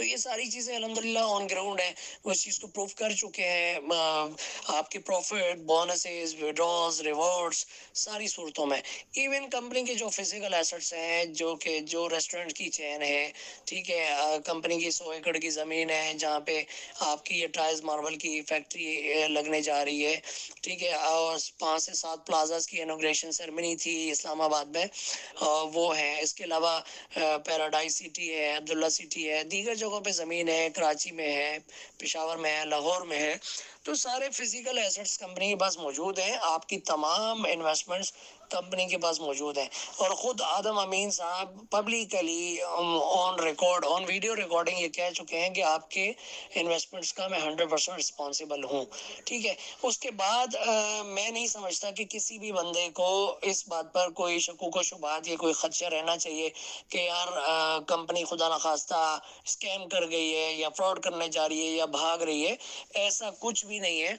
تو یہ ساری چیزیں الحمدللہ آن گراؤنڈ ہیں، وہ اس چیز کو پروف کر چکے ہیں۔ آپ کے پروفٹ، بونسز، وڈراز، ریوارڈز، ساری صورتوں میں۔ ایون کمپنی کے جو فزیکل ایسٹس ہیں، جو ریسٹورنٹ کی چین ہے، ٹھیک ہے، کمپنی کی 100 ایکڑ کی زمین ہے جہاں پہ آپ کی یہ ٹرائز ماربل کی فیکٹری لگنے جا رہی ہے، ٹھیک ہے، اور 5 سے 7 پلازاز کی انوگریشن سیرمنی تھی اسلام آباد میں، وہ ہے۔ اس کے علاوہ پیراڈائز سٹی ہے، عبداللہ سٹی ہے، دیگر جگہوں پہ زمین ہے، کراچی میں ہے، پشاور میں ہے، لاہور میں ہے۔ تو سارے فزیکل ایسٹس کمپنی کے پاس موجود ہیں، آپ کی تمام انویسٹمنٹس کمپنی کے پاس موجود ہیں۔ اور خود آدم امین صاحب publicly on record, on video recording یہ کہہ چکے ہیں کہ آپ کے انویسٹمنٹس کا میں 100% رسپانسیبل ہوں، ٹھیک ہے۔ اس کے بعد میں نہیں سمجھتا کہ کسی بھی بندے کو اس بات پر کوئی شکوک و شبہات یا کوئی خدشہ رہنا چاہیے کہ یار کمپنی خدا نخواستہ اسکیم کر گئی ہے یا فراڈ کرنے جا رہی ہے یا بھاگ رہی ہے، ایسا کچھ بھی نہیں ہے۔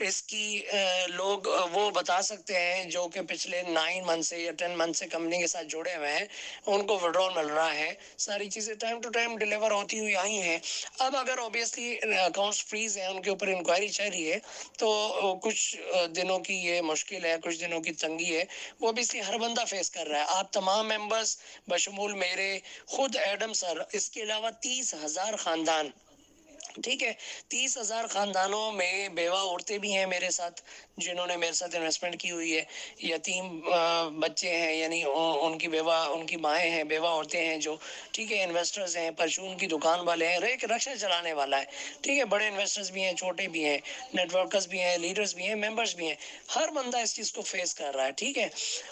اس کی لوگ وہ بتا سکتے ہیں جو کہ پچھلے 9 منتھ سے یا 10 منتھ سے کمپنی کے ساتھ جڑے ہوئے ہیں، ان کو وڈرول مل رہا ہے، ساری چیزیں ٹائم ٹو ٹائم ڈیلیور ہوتی ہوئی آئی ہیں۔ اب اگر اوبیسلی اکاؤنٹس فریز ہیں، ان کے اوپر انکوائری چل رہی ہے، تو کچھ دنوں کی یہ مشکل ہے، کچھ دنوں کی تنگی ہے، وہ اوبیسلی ہر بندہ فیس کر رہا ہے۔ آپ تمام ممبرز بشمول میرے، خود ایڈم سر، اس کے علاوہ 30,000 خاندان، ٹھیک ہے، 30,000 خاندانوں میں بیوہ عورتیں بھی ہیں میرے ساتھ، جنہوں نے میرے ساتھ انویسٹمنٹ کی ہوئی ہے، یتیم بچے ہیں، یعنی ان کی بیوہ، ان کی مائیں ہیں، بیوہ عورتیں ہیں جو، ٹھیک ہے، انویسٹرز ہیں، پرچون کی دکان والے ہیں، ایک رکشہ چلانے والا ہے، ٹھیک ہے، بڑے انویسٹرز بھی ہیں، چھوٹے بھی ہیں، نیٹ ورکرز بھی ہیں، لیڈرز بھی ہیں، ممبرز بھی ہیں، ہر بندہ اس چیز کو فیس کر رہا ہے، ٹھیک ہے۔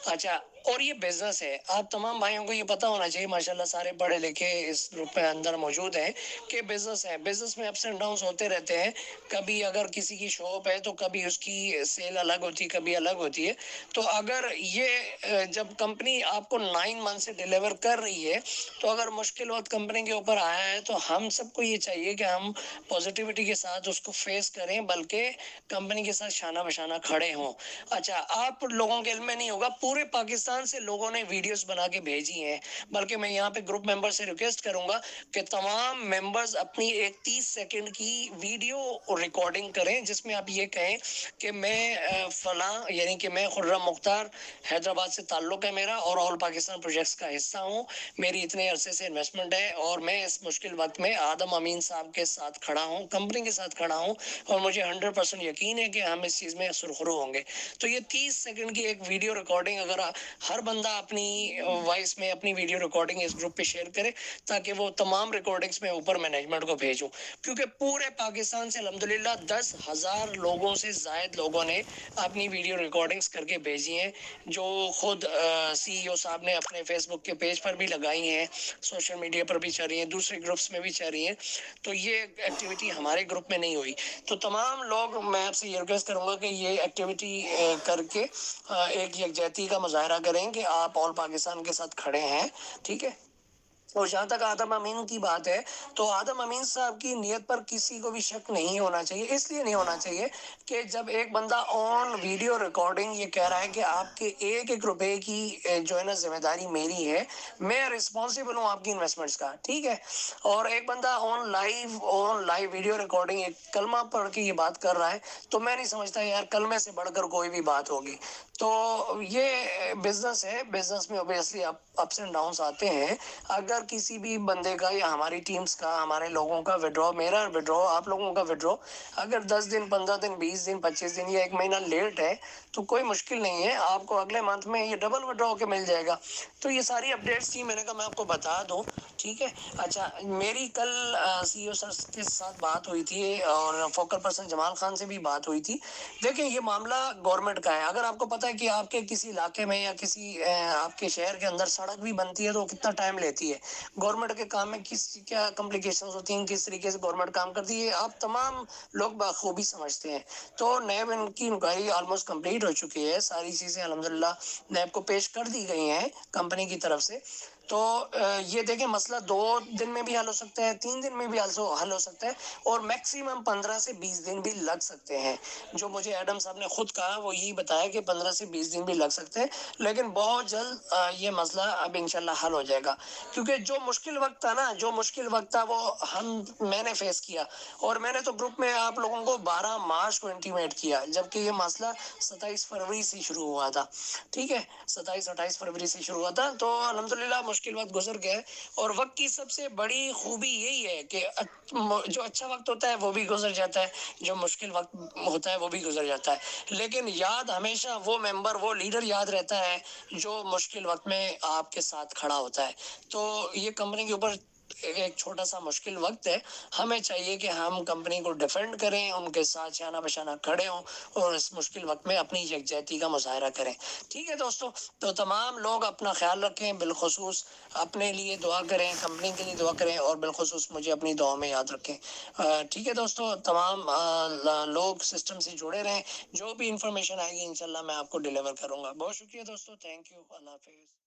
اچھا، اور یہ بزنس ہے، آپ تمام بھائیوں کو یہ پتا ہونا چاہیے، ماشاءاللہ سارے پڑھے لکھے اس گروپ میں اندر موجود ہیں، کہ بزنس ہے، بزنس میں اپس اینڈ ڈاؤنس ہوتے رہتے ہیں۔ کبھی اگر کسی کی شاپ ہے تو کبھی اس کی سیل الگ ہوتی ہے، کبھی الگ ہوتی ہے۔ تو اگر یہ جب کمپنی آپ کو 9 منتھ سے ڈیلیور کر رہی ہے، تو اگر مشکل وقت کمپنی کے اوپر آیا ہے تو ہم سب کو یہ چاہیے کہ ہم پازیٹیوٹی کے ساتھ اس کو فیس کریں، بلکہ کمپنی کے ساتھ شانہ بشانہ کھڑے ہوں۔ اچھا، آپ لوگوں کے علم میں نہیں ہوگا، پورے پاکستان سے لوگوں نے ویڈیوز بنا کے بھیجی ہیں، بلکہ میں یہاں پہ گروپ ممبر سے ریکویسٹ کروں گا کہ تمام ممبرز اپنی ایک 30 سیکنڈ کی ویڈیو ریکارڈنگ کریں، جس میں آپ یہ کہیں کہ میں فلاں، یعنی کہ میں خرم مختار، حیدرآباد سے تعلق ہے میرا، اور آل پاکستان پروجیکٹس کا حصہ ہوں، میری اتنے عرصے سے انویسٹمنٹ ہے، اور میں اس مشکل وقت میں آدم امین صاحب کے ساتھ کھڑا ہوں، کمپنی کے ساتھ کھڑا ہوں، اور مجھے 100% یقین ہے کہ ہم اس چیز میں سرخرو ہوں گے۔ تو یہ 30 سیکنڈ کی ایک ویڈیو ریکارڈنگ اگر ہر بندہ اپنی وائس میں اپنی ویڈیو ریکارڈنگ اس گروپ پہ شیئر کرے، تاکہ وہ تمام ریکارڈنگز میں اوپر مینجمنٹ کو بھیجوں، کیونکہ پورے پاکستان سے الحمدللہ 10,000 لوگوں سے زائد لوگوں نے اپنی ویڈیو ریکارڈنگز کر کے بھیجی ہیں، جو خود سی ای او صاحب نے اپنے فیس بک کے پیج پر بھی لگائی ہیں، سوشل میڈیا پر بھی چل رہی ہیں، دوسرے گروپس میں بھی چل رہی ہیں۔ تو یہ ایکٹیویٹی ہمارے گروپ میں نہیں ہوئی۔ تو تمام لوگ، میں آپ سے یہ ریکویسٹ کروں گا کہ یہ ایکٹیویٹی کر کے ایک یکجہتی کا مظاہرہ کریں کہ آپ آل پاکستان کے ساتھ کھڑے ہیں، ٹھیک ہے۔ اور جہاں تک آدم امین کی بات ہے، تو آدم امین صاحب کی نیت پر کسی کو بھی شک نہیں ہونا چاہیے، اس لیے نہیں ہونا چاہیے کہ جب ایک بندہ آن ویڈیو ریکارڈنگ یہ کہہ رہا ہے کہ آپ کے ایک ایک روپے کی جو ہے نا ذمہ داری میری ہے، میں رسپانسیبل ہوں آپ کی انویسٹمنٹس کا، ٹھیک ہے، اور ایک بندہ آن لائیو ویڈیو ریکارڈنگ ایک کلمہ پڑھ کے یہ بات کر رہا ہے، تو میں نہیں سمجھتا یار کلمے سے بڑھ کر کوئی بھی بات ہوگی۔ تو یہ بزنس ہے، بزنس میں اوبیسلی اپس اینڈ ڈاؤنس آتے ہیں۔ اگر کسی بھی بندے کا یا ہماری ٹیمز کا، ہمارے لوگوں کا وڈرا، میرا وڈرا، آپ لوگوں کا وڈرا اگر 10 دن، 15 دن، 20 دن، 25 دن یا 1 مہینہ لیٹ ہے، تو کوئی مشکل نہیں ہے، آپ کو اگلے منتھ میں یہ ڈبل وڈرا ہو کے مل جائے گا۔ تو یہ ساری اپڈیٹس تھی، میں نے کہا میں آپ کو بتا دوں، ٹھیک ہے۔ اچھا، میری کل سی ای او سر کے ساتھ بات ہوئی تھی، اور فوکل پرسن جمال خان سے بھی بات ہوئی تھی۔ دیکھیں، یہ معاملہ گورنمنٹ کا ہے، اگر آپ کو پتا ہے کہ آپ کے کسی علاقے میں یا کسی آپ کے شہر کے اندر سڑک بھی بنتی ہے تو کتنا ٹائم لیتی ہے، گورنمنٹ کے کام میں کیا کمپلیکیشنز ہوتی ہیں، کس طریقے سے گورنمنٹ کام کرتی ہے، آپ تمام لوگ بخوبی سمجھتے ہیں۔ تو نیب ان کی انکوائری آلموسٹ کمپلیٹ ہو چکی ہے، ساری چیزیں الحمدللہ نیب کو پیش کر دی گئی ہیں کمپنی کی طرف سے۔ تو یہ دیکھیں مسئلہ 2 دن میں بھی حل ہو سکتا ہے، 3 دن میں بھی حل ہو سکتا ہے، اور میکسیمم 15 سے 20 دن بھی لگ سکتے ہیں۔ جو مجھے ایڈم صاحب نے خود کہا وہ یہی بتایا کہ 15 سے 20 دن بھی لگ سکتے ہیں، لیکن بہت جلد یہ مسئلہ اب انشاءاللہ حل ہو جائے گا، کیونکہ جو مشکل وقت تھا نا، جو مشکل وقت تھا وہ میں نے فیس کیا، اور میں نے تو گروپ میں آپ لوگوں کو 12 مارچ کو انٹیمیٹ کیا، جبکہ یہ مسئلہ 27 فروری سے شروع ہوا تھا، ٹھیک ہے، 27-28 فروری سے شروع ہوا تھا۔ تو الحمدللہ مشکل وقت گزر گئے، اور وقت کی سب سے بڑی خوبی یہی ہے کہ جو اچھا وقت ہوتا ہے وہ بھی گزر جاتا ہے، جو مشکل وقت ہوتا ہے وہ بھی گزر جاتا ہے، لیکن یاد ہمیشہ وہ ممبر، وہ لیڈر یاد رہتا ہے جو مشکل وقت میں آپ کے ساتھ کھڑا ہوتا ہے۔ تو یہ کمپنی کے اوپر ایک چھوٹا سا مشکل وقت ہے، ہمیں چاہیے کہ ہم کمپنی کو ڈیفینڈ کریں، ان کے ساتھ شانہ بشانہ کھڑے ہوں، اور اس مشکل وقت میں اپنی یکجہتی کا مظاہرہ کریں۔ ٹھیک ہے دوستو، تو تمام لوگ اپنا خیال رکھیں، بالخصوص اپنے لیے دعا کریں، کمپنی کے لیے دعا کریں، اور بالخصوص مجھے اپنی دعاؤں میں یاد رکھیں۔ ٹھیک ہے دوستو، تمام لوگ سسٹم سے جڑے رہیں، جو بھی انفارمیشن آئے گی انشاءاللہ میں آپ کو ڈیلیور کروں گا۔ بہت شکریہ دوستو، تھینک یو، اللہ حافظ۔